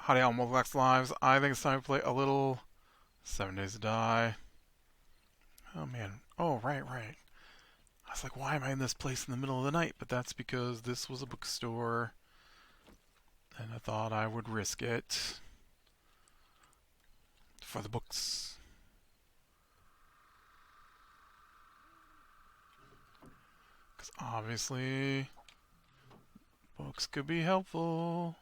Howdy, all Multivax Lives. I think it's time to play a little 7 Days to Die. Oh man. Oh, right. I was like, why am I in this place in the middle of the night? But that's because this was a bookstore, and I thought I would risk it for the books. Because obviously, books could be helpful.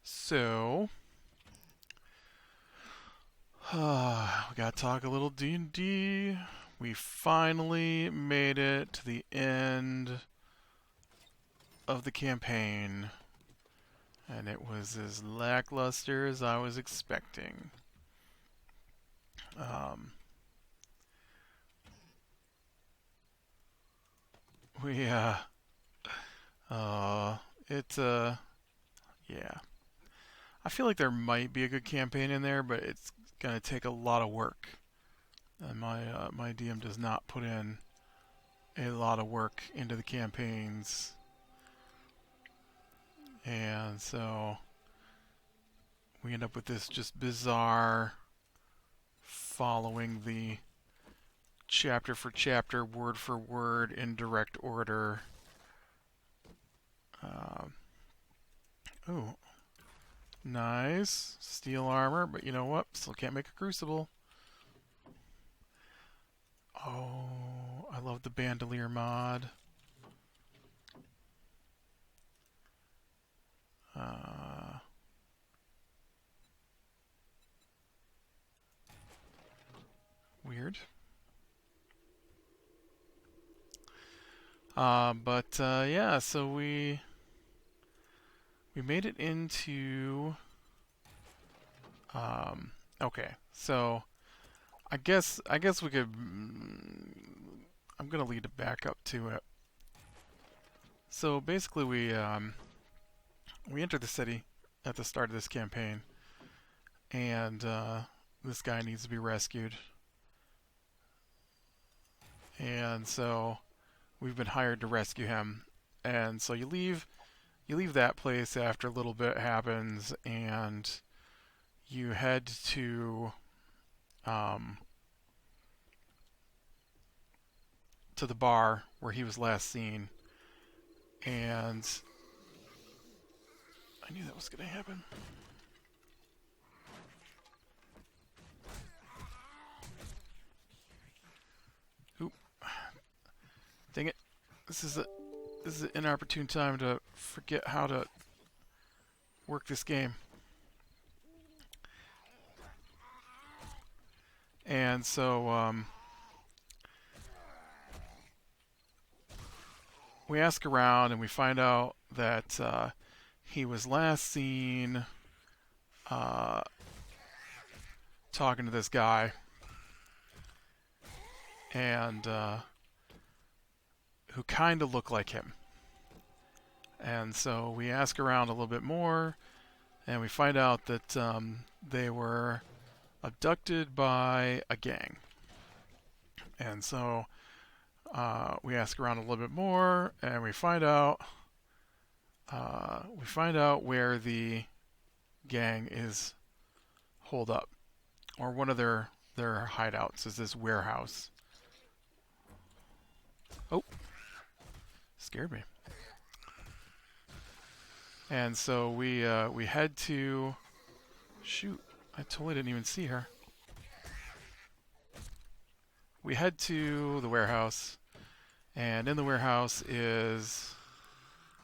So, we gotta talk a little D&D. We finally made it to the end of the campaign, and it was as lackluster as I was expecting. Um, we, uh, it, yeah. I feel like there might be a good campaign in there, but it's gonna take a lot of work, and my DM does not put in a lot of work into the campaigns, and so we end up with this just bizarre following the chapter for chapter, word for word, in direct order. Ooh, nice. Steel armor, but you know what? Still can't make a crucible. Oh, I love the bandolier mod. Uh, Weird. But yeah, so we made it into. Okay, so I guess we could. I'm gonna lead it back up to it. So basically, we enter the city at the start of this campaign, and this guy needs to be rescued, and so we've been hired to rescue him. And so you leave that place after a little bit happens, and you head um, to the bar where he was last seen, and I knew that was going to happen. Oop! Dang it! This is an inopportune time to forget how to work this game. And so we ask around, and we find out that he was last seen uh, talking to this guy, and who kind of looked like him. And so we ask around a little bit more, and we find out that they were abducted by a gang. And so we ask around a little bit more, and we find out where the gang is holed up, or one of their hideouts is this warehouse. Oh, scared me. And so we head to. Shoot, I totally didn't even see her. We head to the warehouse, and in the warehouse is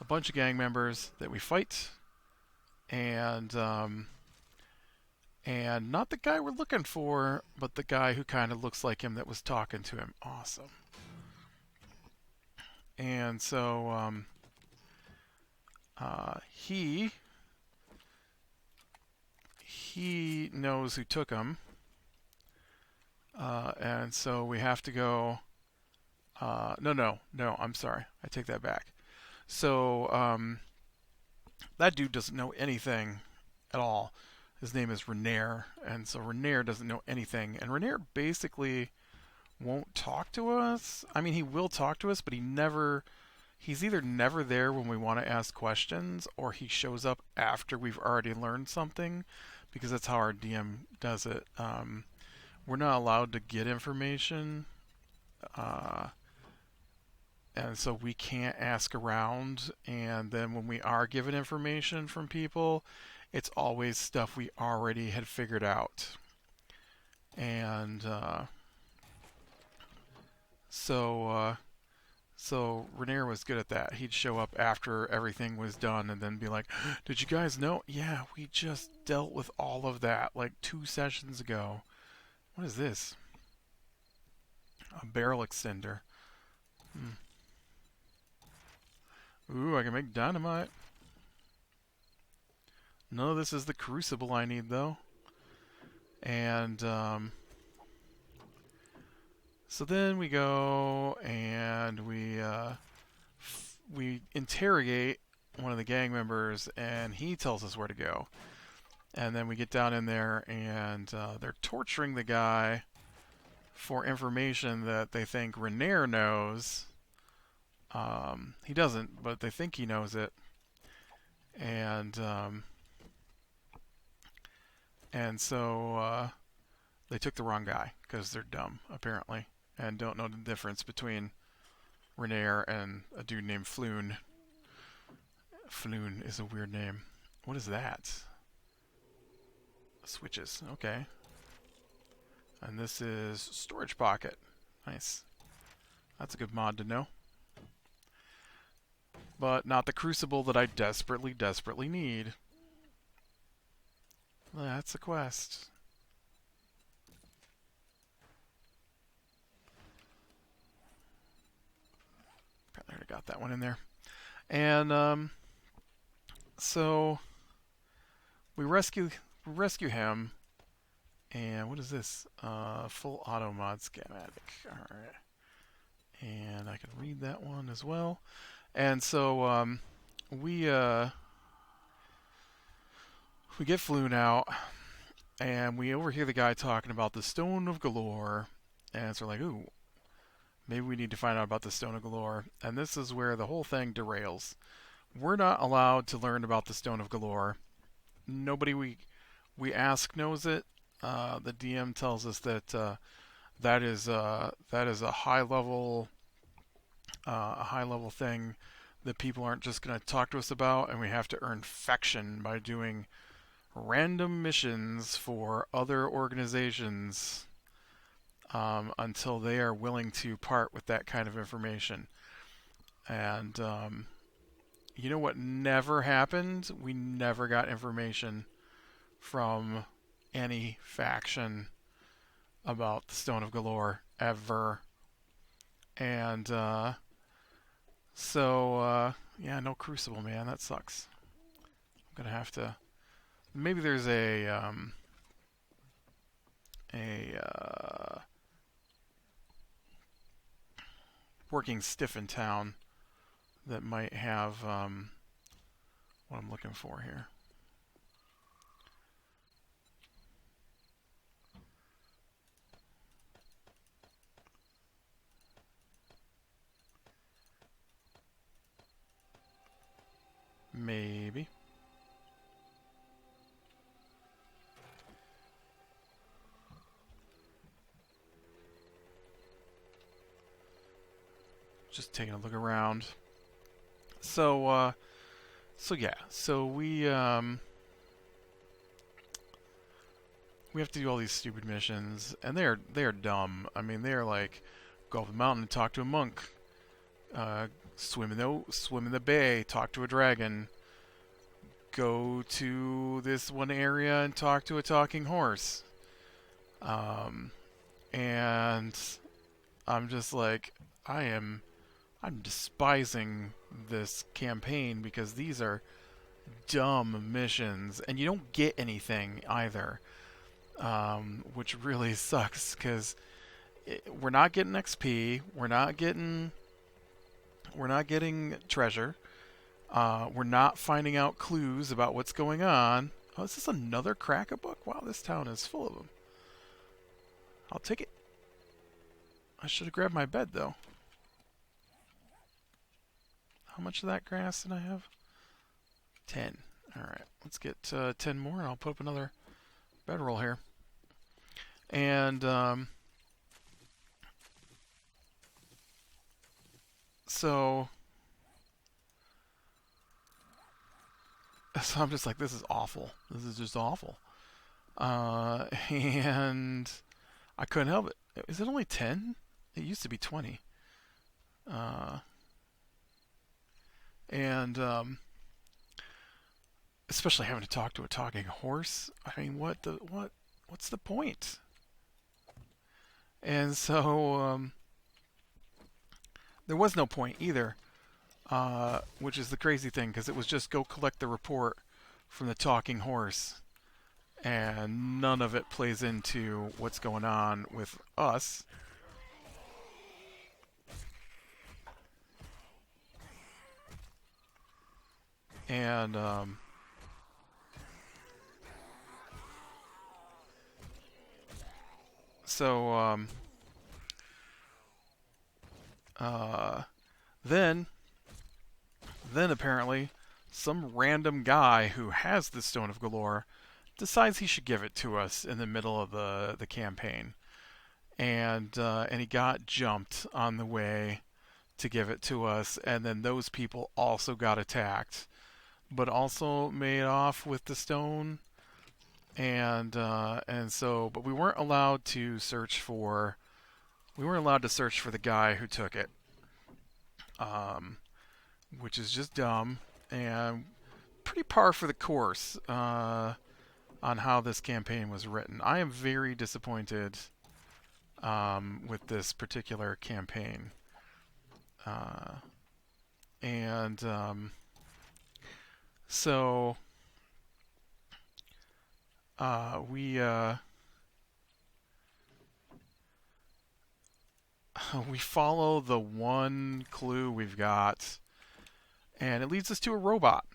a bunch of gang members that we fight, and not the guy we're looking for, but the guy who kind of looks like him that was talking to him. Awesome. And so he knows who took him, and so we have to go. No. I'm sorry. I take that back. So that dude doesn't know anything at all. His name is Renair, and so Renair doesn't know anything, and Renair basically won't talk to us. I mean, he will talk to us, but he's either never there when we want to ask questions, or he shows up after we've already learned something, because that's how our DM does it. We're not allowed to get information, uh, and so we can't ask around. And then when we are given information from people, it's always stuff we already had figured out. And so Rainier was good at that. He'd show up after everything was done and then be like, "Did you guys know? Yeah, we just dealt with all of that like 2 sessions ago." What is this? A barrel extender. Ooh, I can make dynamite. No, this is the crucible I need though. And so then we go and we interrogate one of the gang members, and he tells us where to go. And then we get down in there, and they're torturing the guy for information that they think Rainier knows. He doesn't, but they think he knows it. And so they took the wrong guy because they're dumb, apparently, and don't know the difference between Rainier and a dude named Floon. Floon is a weird name. What is that? Switches. Okay. And this is storage pocket. Nice. That's a good mod to know. But not the crucible that I desperately, desperately need. That's a quest. Probably already got that one in there. And so we rescue him. And what is this? Full auto mod schematic. Alright. And I can read that one as well. And so we get Floon out, and we overhear the guy talking about the Stone of Galore. And so we're like, ooh, maybe we need to find out about the Stone of Galore. And this is where the whole thing derails. We're not allowed to learn about the Stone of Galore. Nobody we ask knows it. The DM tells us that that is a high level thing that people aren't just going to talk to us about, and we have to earn faction by doing random missions for other organizations until they are willing to part with that kind of information. And you know what never happened? We never got information from any faction about the Stone of Galore ever. And so yeah, no crucible, man. That sucks. I'm gonna have to. Maybe there's a working stiff in town that might have what I'm looking for here. Maybe. Just taking a look around. So yeah. So we have to do all these stupid missions, and they are dumb. I mean, they are like, go up the mountain and talk to a monk. Swim in the bay, talk to a dragon. Go to this one area and talk to a talking horse. And I'm just like, I'm despising this campaign because these are dumb missions, and you don't get anything either, which really sucks because we're not getting XP, we're not getting treasure, we're not finding out clues about what's going on. Oh, is this another cracker book? Wow, this town is full of them. I'll take it. I should have grabbed my bed though. How much of that grass did I have? 10. Alright, let's get 10 more and I'll put up another bedroll here. And so I'm just like, this is awful. This is just awful. And I couldn't help it. Is it only 10? It used to be 20. Uh, and especially having to talk to a talking horse. I mean, what's the point? And so there was no point either, which is the crazy thing because it was just go collect the report from the talking horse, and none of it plays into what's going on with us. And so then apparently some random guy who has the Stone of Galore decides he should give it to us in the middle of the campaign, and he got jumped on the way to give it to us, and then those people also got attacked, but also made off with the stone, and so, but we weren't allowed to search for the guy who took it, which is just dumb and pretty par for the course on how this campaign was written. I am very disappointed with this particular campaign. And so we follow the one clue we've got, and it leads us to a robot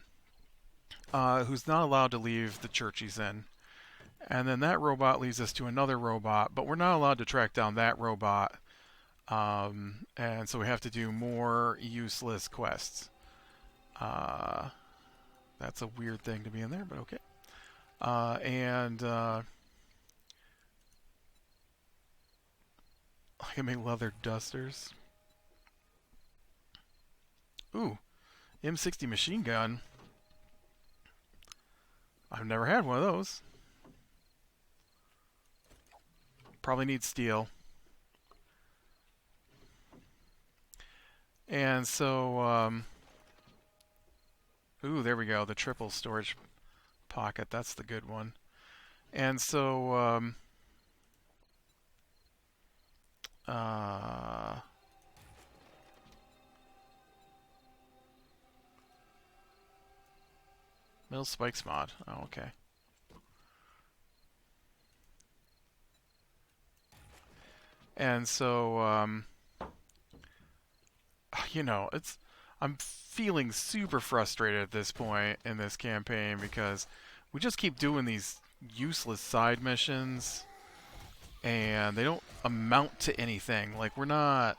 who's not allowed to leave the church he's in. And then that robot leads us to another robot, but we're not allowed to track down that robot. And so we have to do more useless quests. That's a weird thing to be in there, but okay. I can make leather dusters. Ooh, M60 machine gun. I've never had one of those. Probably need steel. And so, ooh, there we go. The triple storage pocket. That's the good one. And so, Mill Spikes mod. Oh, okay. And so, I'm feeling super frustrated at this point in this campaign because we just keep doing these useless side missions and they don't amount to anything. Like we're not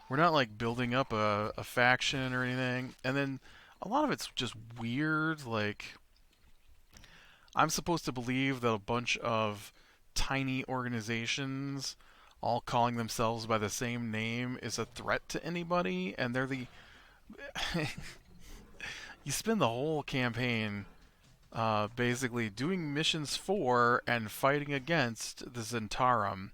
like building up a faction or anything. And then a lot of it's just weird. Like I'm supposed to believe that a bunch of tiny organizations all calling themselves by the same name is a threat to anybody, and they're the you spend the whole campaign basically doing missions for and fighting against the Zentarum.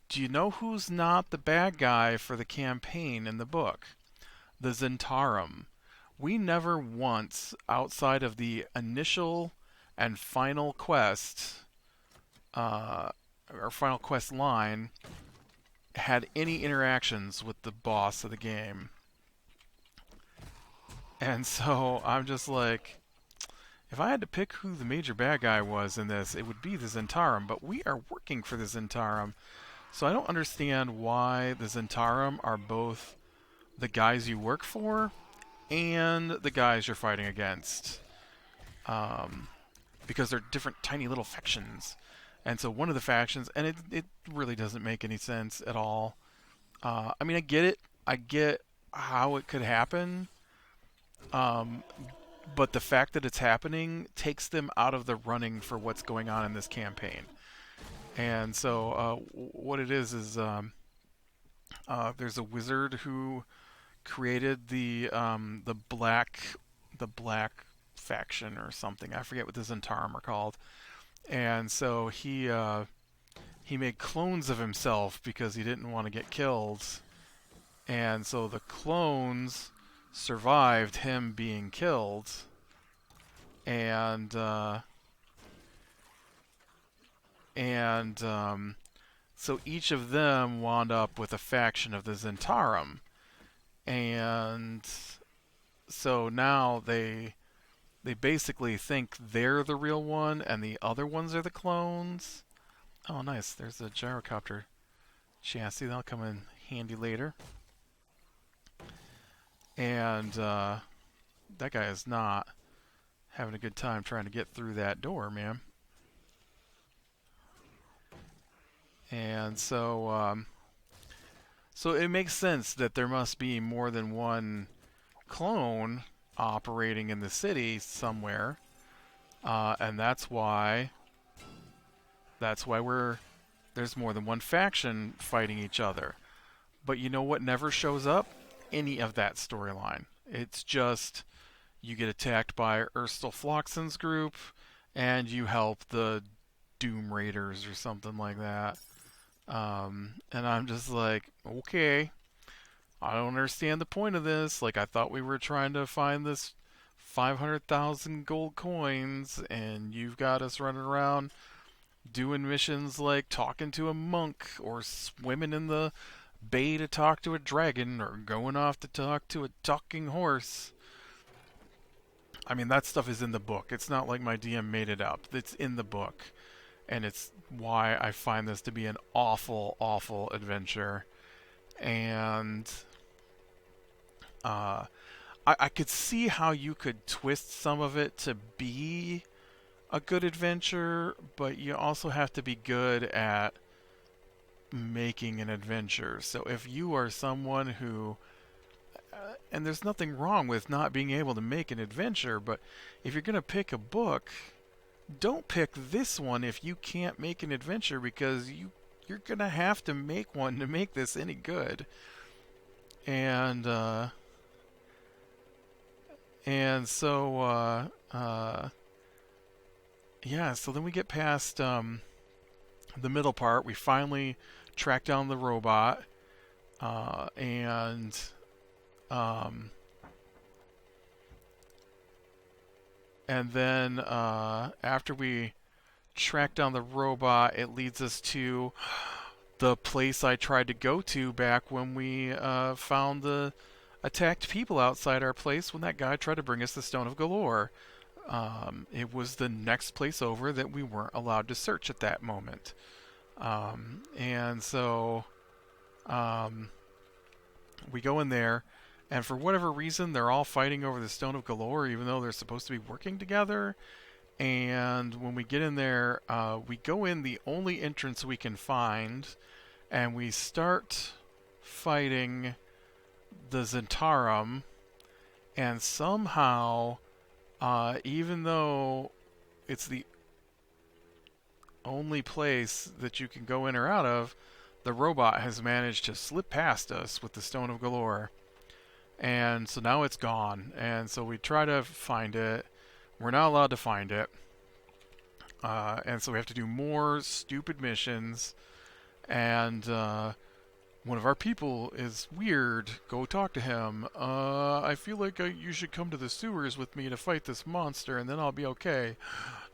Do you know who's not the bad guy for the campaign in the book? The Zentarum. We never once, outside of the initial and final quest, our final quest line, had any interactions with the boss of the game. And so I'm just like, if I had to pick who the major bad guy was in this, it would be the Zentarum, but we are working for the Zentarum. So I don't understand why the Zentarum are both the guys you work for and the guys you're fighting against. Because they're different tiny little factions. And so one of the factions, and it really doesn't make any sense at all. I mean, I get it. I get how it could happen. Um, but the fact that it's happening takes them out of the running for what's going on in this campaign. And so what it is there's a wizard who created the black faction or something. I forget what the Zentarum are called. And so he made clones of himself because he didn't want to get killed. And so the clones survived him being killed, and and so each of them wound up with a faction of the Zentarum, and so now they basically think they're the real one, and the other ones are the clones. Oh, nice! There's a gyrocopter chassis that'll come in handy later, and that guy is not having a good time trying to get through that door, man. And so it makes sense that there must be more than one clone operating in the city somewhere, and that's why there's more than one faction fighting each other. But you know what never shows up? Any of that storyline. It's just you get attacked by Urstel Floxen's group, and you help the Doom Raiders or something like that. And I'm just like, okay, I don't understand the point of this. Like, I thought we were trying to find this 500,000 gold coins, and you've got us running around doing missions like talking to a monk or swimming in the bay to talk to a dragon or going off to talk to a talking horse. I mean, that stuff is in the book. It's not like my DM made it up. It's in the book. And it's why I find this to be an awful, awful adventure. And I could see how you could twist some of it to be a good adventure, but you also have to be good at making an adventure. So if you are someone who and there's nothing wrong with not being able to make an adventure, but if you're going to pick a book, don't pick this one if you can't make an adventure because you're going to have to make one to make this any good. And yeah, so then we get past the middle part. We finally track down the robot, and um, then after we track down the robot, it leads us to the place I tried to go to back when we found the attacked people outside our place when that guy tried to bring us the Stone of Galore. It was the next place over that we weren't allowed to search at that moment. And so we go in there, and for whatever reason, they're all fighting over the Stone of Galore, even though they're supposed to be working together. And when we get in there, we go in the only entrance we can find, and we start fighting the Zentarum, and somehow, even though it's the only place that you can go in or out of, the robot has managed to slip past us with the Stone of Galore. And so now it's gone. And so we try to find it. We're not allowed to find it. And so we have to do more stupid missions. And one of our people is weird. Go talk to him. I feel like you should come to the sewers with me to fight this monster, and then I'll be okay.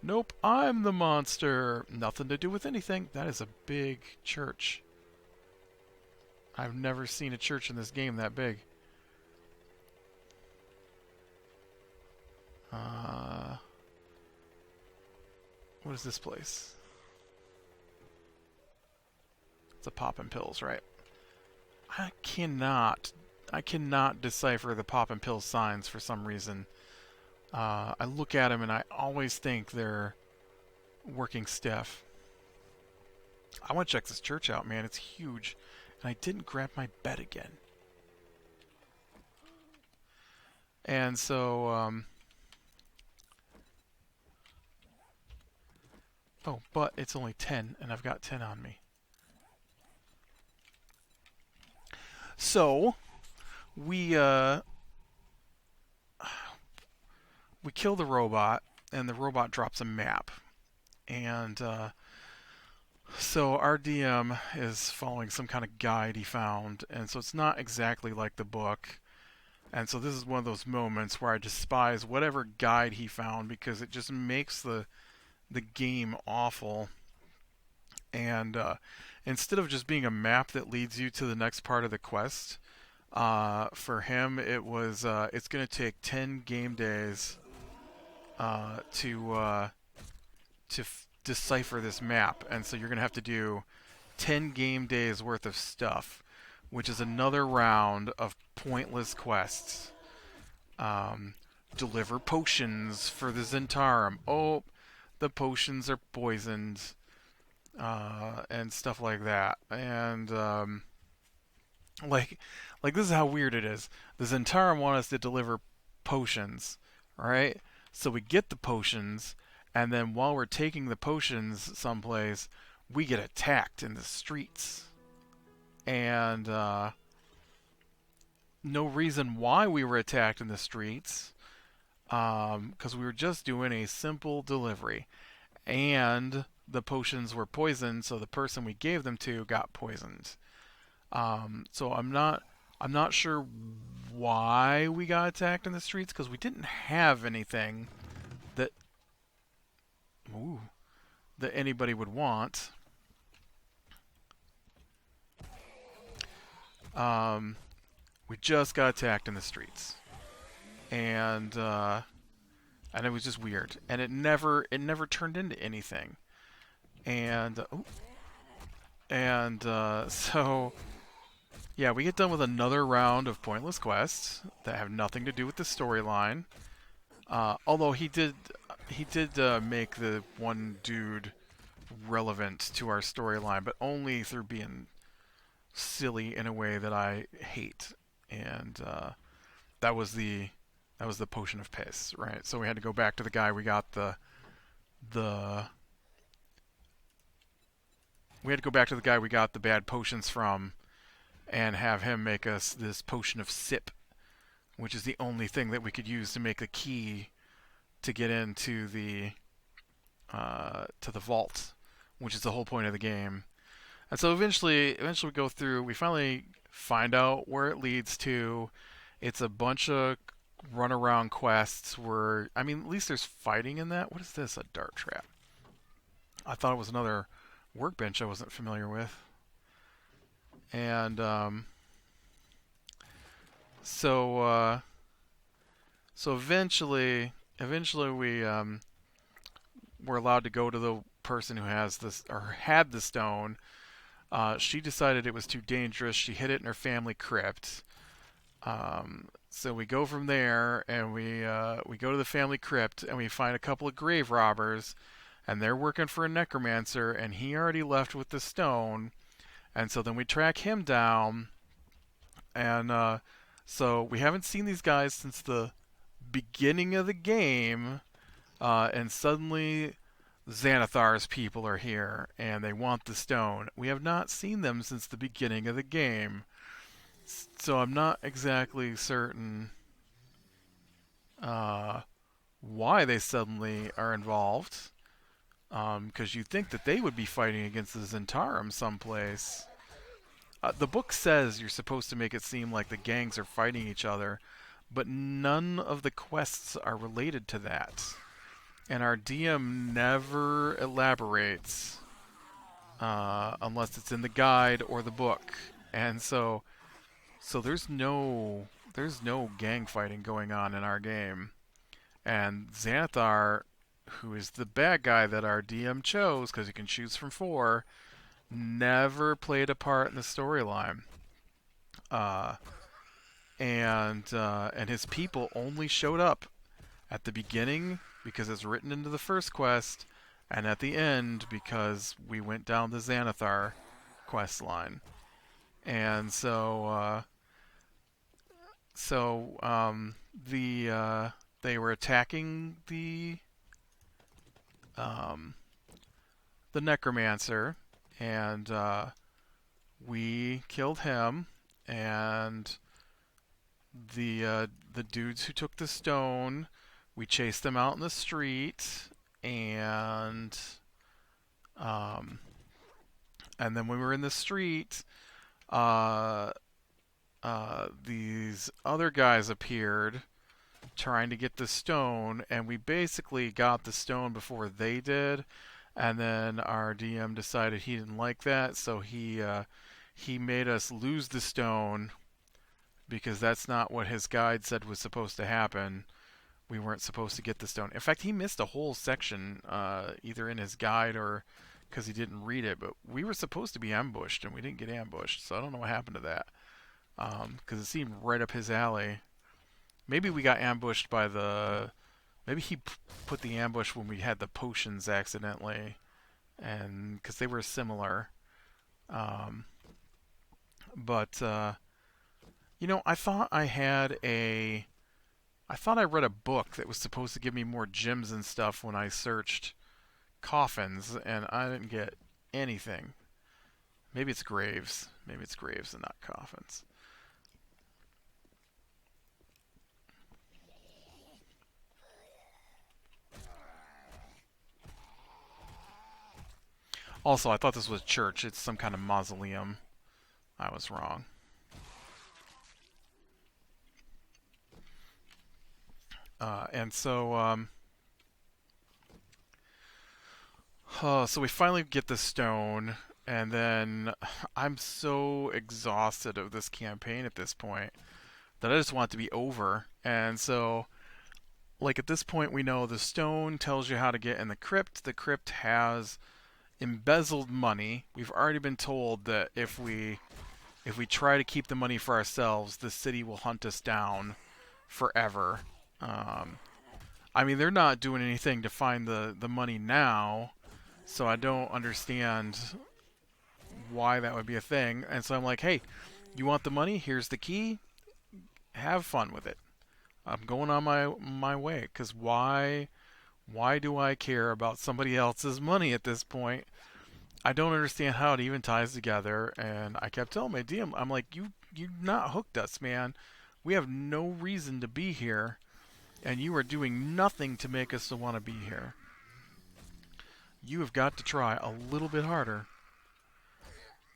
Nope, I'm the monster. Nothing to do with anything. That is a big church. I've never seen a church in this game that big. What is this place? It's a Poppin' Pills, right? I cannot decipher the Poppin' Pills signs for some reason. I look at them and I always think they're working stiff. I want to check this church out, man. It's huge. And I didn't grab my bed again. And so, oh, but it's only 10, and I've got 10 on me. So we we kill the robot, and the robot drops a map, and so our DM is following some kind of guide he found, and so it's not exactly like the book. And so this is one of those moments where I despise whatever guide he found because it just makes the game awful. And instead of just being a map that leads you to the next part of the quest, for him it was it's going to take 10 game days to decipher this map, and so you're going to have to do 10 game days worth of stuff, which is another round of pointless quests. Um, Deliver potions for the Zentarum. Oh, the potions are poisoned, and stuff like that. And like, like this is how weird it is. The Zentarum want us to deliver potions, right? So we get the potions, and then while we're taking the potions someplace, we get attacked in the streets, and no reason why we were attacked in the streets, because we were just doing a simple delivery, and the potions were poisoned, so the person we gave them to got poisoned. So I'm not sure why we got attacked in the streets because we didn't have anything that ooh, that anybody would want. Um, we just got attacked in the streets, and it was just weird, and it never turned into anything, and so yeah, we get done with another round of pointless quests that have nothing to do with the storyline. Although he did make the one dude relevant to our storyline, but only through being silly in a way that I hate. And that was the that was the potion of piss, right? So we had to go back to the guy the we had to go back to the guy we got the bad potions from and have him make us this potion of sip, which is the only thing that we could use to make a key to get into the to the vault, which is the whole point of the game. And so eventually we go through. We finally find out where it leads to. It's a bunch of runaround quests where I mean, at least there's fighting in that. What is this? A dart trap? I thought it was another workbench I wasn't familiar with. And so so eventually we were allowed to go to the person who has this or had the stone. She decided it was too dangerous. She hid it in her family crypt. So we go from there, and we go to the family crypt, and we find a couple of grave robbers, and they're working for a necromancer, and he already left with the stone. And so then we track him down, and so we haven't seen these guys since the beginning of the game, and suddenly Xanathar's people are here, and they want the stone. We have not seen them since the beginning of the game, so I'm not exactly certain uh, why they suddenly are involved. Because you'd think that they would be fighting against the Zentarum someplace. The book says you're supposed to make it seem like the gangs are fighting each other, but none of the quests are related to that. And our DM never elaborates unless it's in the guide or the book. And so there's no gang fighting going on in our game. And Xanathar, who is the bad guy that our DM chose because he can choose from four, never played a part in the storyline. Uh, and his people only showed up at the beginning because it's written into the first quest, and at the end because we went down the Xanathar quest line. And so they were attacking um, the necromancer, and we killed him, and the dudes who took the stone, we chased them out in the street, and um, and then when we were in the street, uh, these other guys appeared trying to get the stone, and we basically got the stone before they did. And then our DM decided he didn't like that, so he made us lose the stone because that's not what his guide said was supposed to happen. We weren't supposed to get the stone. In fact, he missed a whole section, either in his guide or because he didn't read it. But we were supposed to be ambushed, and we didn't get ambushed. So I don't know what happened to that. Because it seemed right up his alley. Maybe we got ambushed by the. Maybe he put the ambush when we had the potions accidentally, and because they were similar. Um, but I thought I thought I read a book that was supposed to give me more gems and stuff when I searched coffins, and I didn't get anything. Maybe it's graves. Maybe it's graves and not coffins. Also, I thought this was a church. It's some kind of mausoleum. I was wrong. And so, so we finally get the stone, and then I'm so exhausted of this campaign at this point that I just want it to be over. And so, like at this point, we know the stone tells you how to get in the crypt. The crypt has embezzled money. We've already been told that if we try to keep the money for ourselves, the city will hunt us down forever. Um, I mean, they're not doing anything to find the money now, so I don't understand why that would be a thing. And so I'm like, hey, you want the money? Here's the key. Have fun with it. I'm going on my way. Because why do I care about somebody else's money at this point? I don't understand how it even ties together. And I kept telling my DM, I'm like, you not hooked us, man. We have no reason to be here, and you are doing nothing to make us want to be here. You have got to try a little bit harder,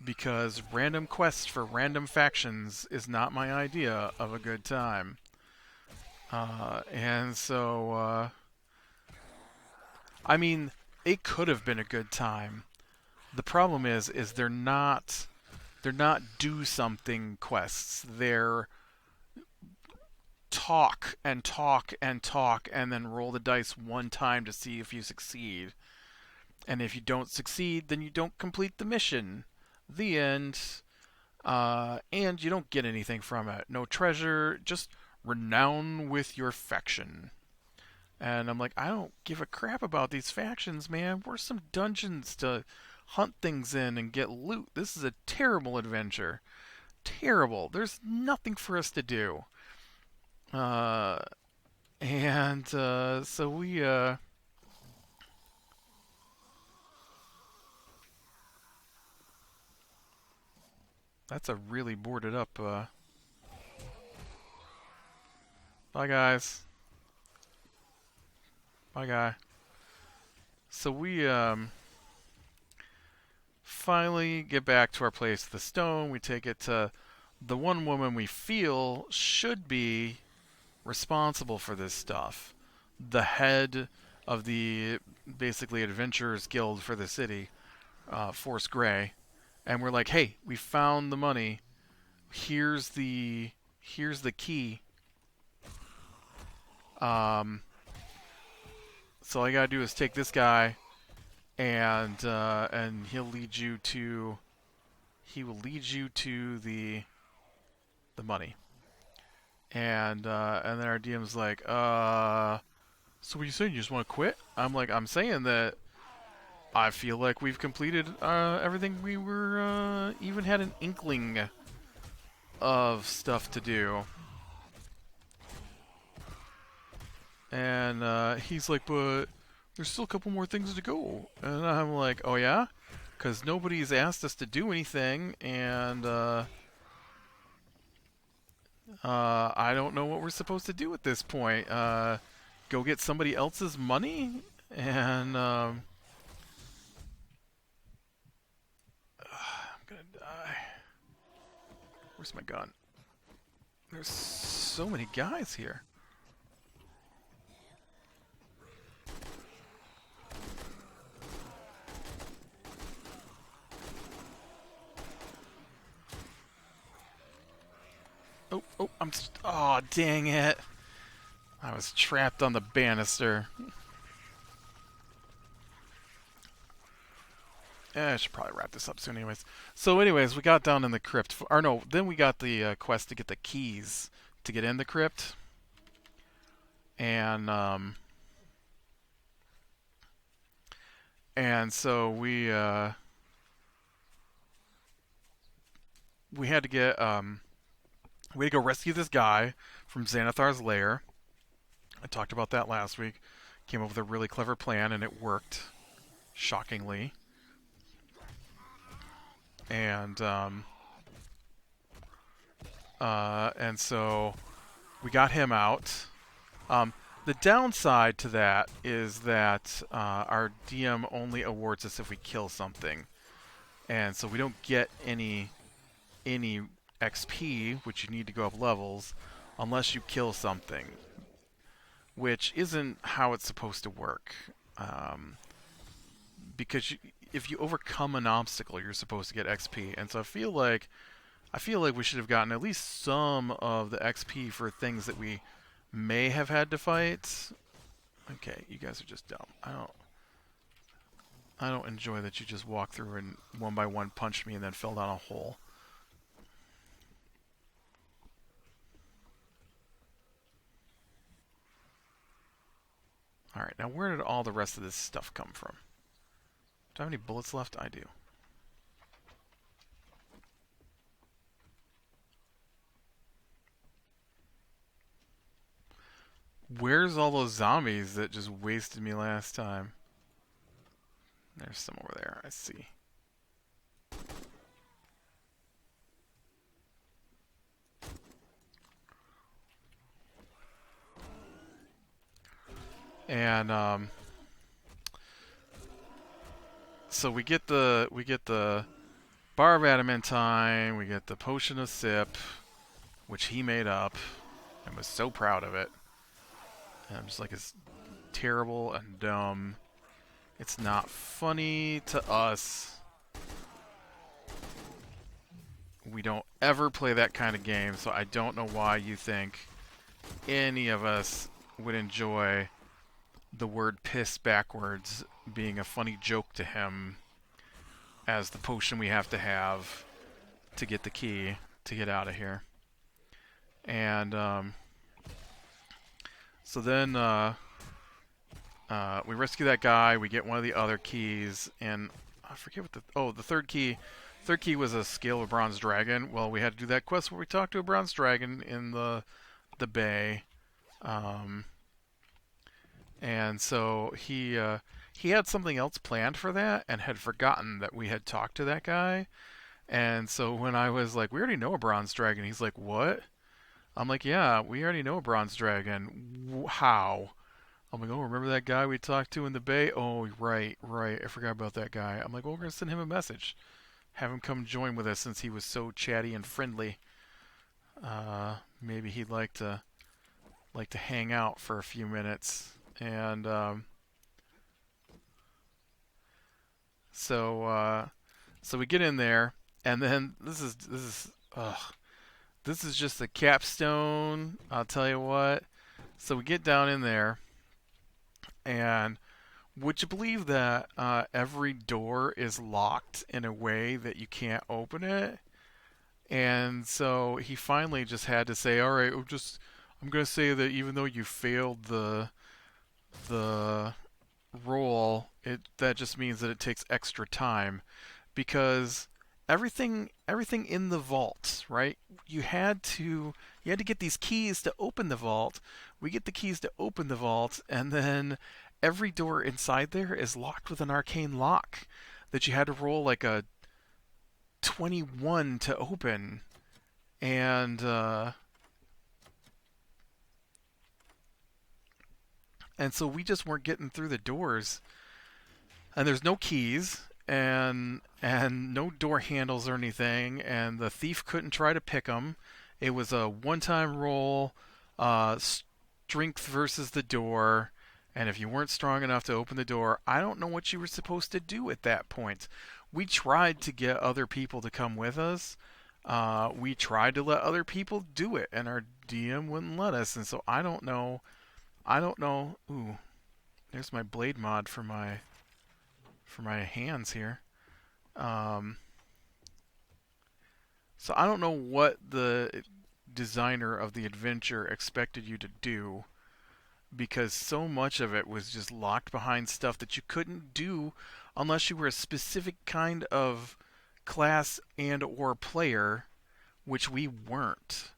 because random quests for random factions is not my idea of a good time. And so, I mean, it could have been a good time. The problem is they're not do something quests. They're talk and talk and talk and then roll the dice one time to see if you succeed. And if you don't succeed, then you don't complete the mission. The end. And you don't get anything from it. No treasure, just renown with your faction. And I'm like, I don't give a crap about these factions, man. We're some dungeons to hunt things in and get loot. This is a terrible adventure. Terrible. There's nothing for us to do. Uh, and so that's a really boarded up, bye guys. Bye guy. So we, finally get back to our place, the stone. We take it to the one woman we feel should be responsible for this stuff, the head of the basically Adventurers Guild for the city, Force Grey, and we're like, hey, we found the money. Here's the key. So all you gotta do is take this guy, and he will lead you to the money. And then our DM's like, so what are you saying? You just want to quit? I'm like, I'm saying that I feel like we've completed everything we were even had an inkling of stuff to do. And he's like, but there's still a couple more things to go. And I'm like, oh yeah? Because nobody's asked us to do anything, and I don't know what we're supposed to do at this point. Go get somebody else's money? And I'm gonna die. Where's my gun? There's so many guys here. Oh, oh, oh, dang it. I was trapped on the banister. I should probably wrap this up soon anyways. So anyways, we got down in the crypt. Or no, then we got the quest to get the keys to get in the crypt. And so we had to get we had to go rescue this guy from Xanathar's lair. I talked about that last week. Came up with a really clever plan, and it worked, shockingly. And so we got him out. The downside to that is that our DM only awards us if we kill something, and so we don't get any XP, which you need to go up levels, unless you kill something, which isn't how it's supposed to work. Because if you overcome an obstacle, you're supposed to get XP, and so I feel like we should have gotten at least some of the XP for things that we may have had to fight. Okay, you guys are just dumb. I don't enjoy that you just walked through and one by one punched me and then fell down a hole. Alright, now where did all the rest of this stuff come from? Do I have any bullets left? I do. Where's all those zombies that just wasted me last time? There's some over there, I see. And so we get the bar of adamantine, we get the potion of sip, which he made up and was so proud of it. And I'm just like, it's terrible and dumb. It's not funny to us. We don't ever play that kind of game, so I don't know why you think any of us would enjoy the word piss backwards being a funny joke to him as the potion we have to get the key to get out of here. And so then we rescue that guy, we get one of the other keys, and I forget what the third key. Third key was a scale of a bronze dragon. Well, we had to do that quest where we talked to a bronze dragon in the bay. And so he had something else planned for that and had forgotten that we had talked to that guy. And so when I was like, we already know a bronze dragon, he's like, what? I'm like, yeah, we already know a bronze dragon. How? I'm like, oh, remember that guy we talked to in the bay? Oh, right. I forgot about that guy. I'm like, well, we're going to send him a message. Have him come join with us since he was so chatty and friendly. Maybe he'd like to hang out for a few minutes. And so we get in there, and then this is just the capstone. I'll tell you what. So we get down in there, and would you believe that every door is locked in a way that you can't open it? And so he finally just had to say, "All right, I'm going to say that even though you failed the roll, that just means that it takes extra time, because everything in the vault, right? You had to get these keys to open the vault. We get the keys to open the vault, and then every door inside there is locked with an arcane lock that you had to roll like a 21 to open. And so we just weren't getting through the doors, and there's no keys and no door handles or anything, and the thief couldn't try to pick them. It was a one-time roll, strength versus the door, and if you weren't strong enough to open the door, I don't know what you were supposed to do at that point. We tried to get other people to come with us. We tried to let other people do it, and our DM wouldn't let us, and so I don't know. I don't know. Ooh, there's my blade mod for my hands here. Um, so I don't know what the designer of the adventure expected you to do, because so much of it was just locked behind stuff that you couldn't do unless you were a specific kind of class and or player, which we weren't.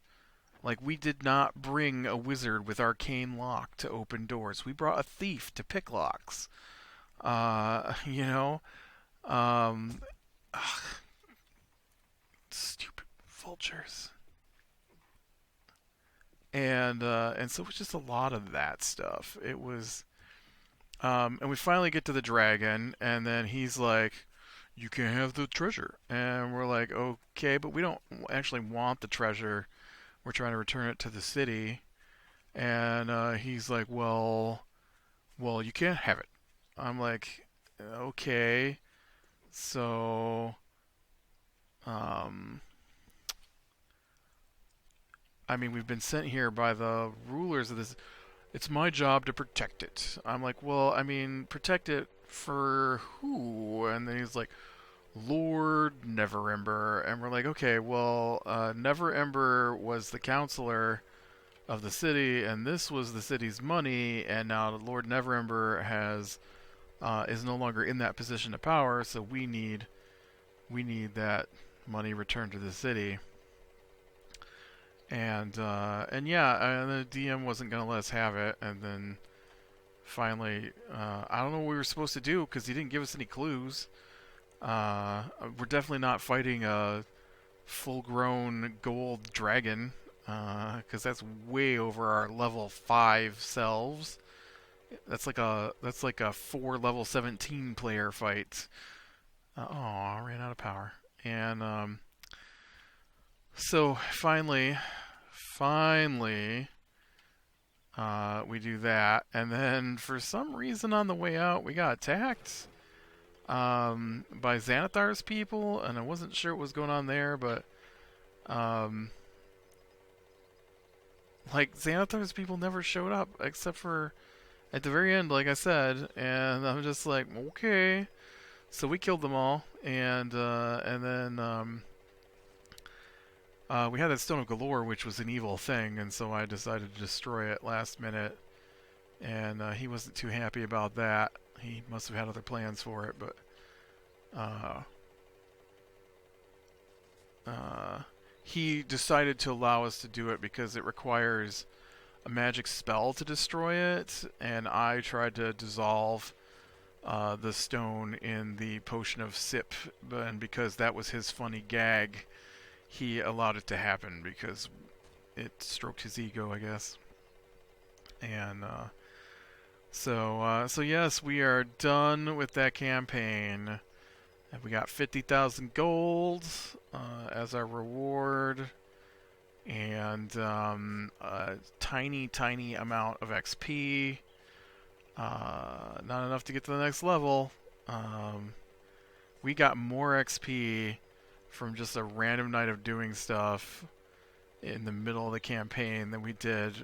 Like, we did not bring a wizard with arcane lock to open doors. We brought a thief to pick locks. You know, um, ugh, stupid vultures. And so it was just a lot of that stuff. It was, and we finally get to the dragon, and then he's like, "You can't have the treasure," and we're like, "Okay, but we don't actually want the treasure. We're trying to return it to the city." And he's like, "Well, you can't have it." I'm like, "Okay, so, um, I mean, we've been sent here by the rulers of this. It's my job to protect it." I'm like, "Well, I mean, protect it for who?" And then he's like, "Lord Neverember." And we're like, "Okay, well, Neverember was the counselor of the city, and this was the city's money, and now Lord Neverember is no longer in that position of power, so we need that money returned to the city." And yeah, and the DM wasn't gonna let us have it, and then finally, I don't know what we were supposed to do because he didn't give us any clues. We're definitely not fighting a full-grown gold dragon, because that's way over our level 5 selves. That's like a 4 level 17 player fight. Oh, I ran out of power. And so finally, we do that, and then for some reason on the way out, we got attacked by Xanathar's people, and I wasn't sure what was going on there, but um, like Xanathar's people never showed up except for at the very end, like I said, and I'm just like, okay. So we killed them all, and then we had that Stone of Galore, which was an evil thing, and so I decided to destroy it last minute. And he wasn't too happy about that. He must have had other plans for it, but uh, he decided to allow us to do it because it requires a magic spell to destroy it, and I tried to dissolve the stone in the potion of sip, and because that was his funny gag, he allowed it to happen because it stroked his ego, I guess. And so yes, we are done with that campaign. And we got 50,000 gold as our reward, and a tiny amount of XP. Not enough to get to the next level. We got more XP from just a random night of doing stuff in the middle of the campaign than we did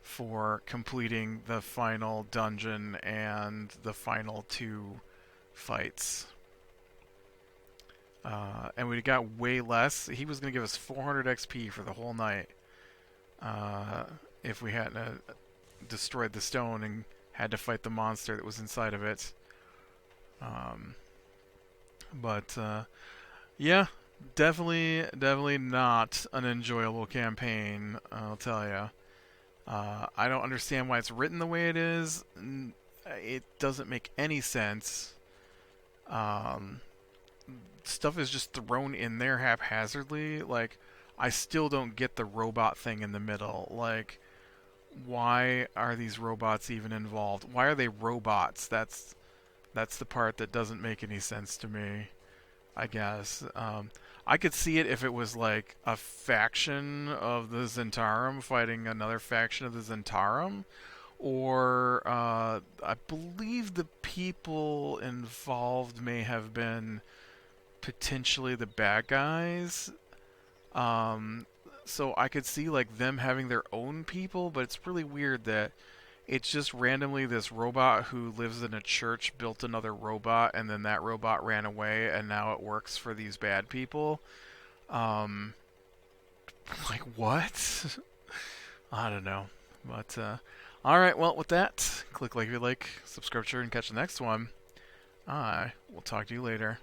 for completing the final dungeon and the final 2 fights. And we got way less. He was going to give us 400 XP for the whole night if we hadn't destroyed the stone and had to fight the monster that was inside of it. But yeah, Definitely not an enjoyable campaign, I'll tell you. I don't understand why it's written the way it is. It doesn't make any sense. Um, Stuff is just thrown in there haphazardly. Like, I still don't get the robot thing in the middle. Like, why are these robots even involved? Why are they robots? That's the part that doesn't make any sense to me. I guess. I could see it if it was like a faction of the Zentarum fighting another faction of the Zentarum, or I believe the people involved may have been potentially the bad guys. Um, so I could see like them having their own people, but it's really weird that it's just randomly this robot who lives in a church built another robot, and then that robot ran away, and now it works for these bad people. Um, like what? I don't know. But all right, well, with that, click like if you like, subscribe, share, and catch the next one. I will talk to you later.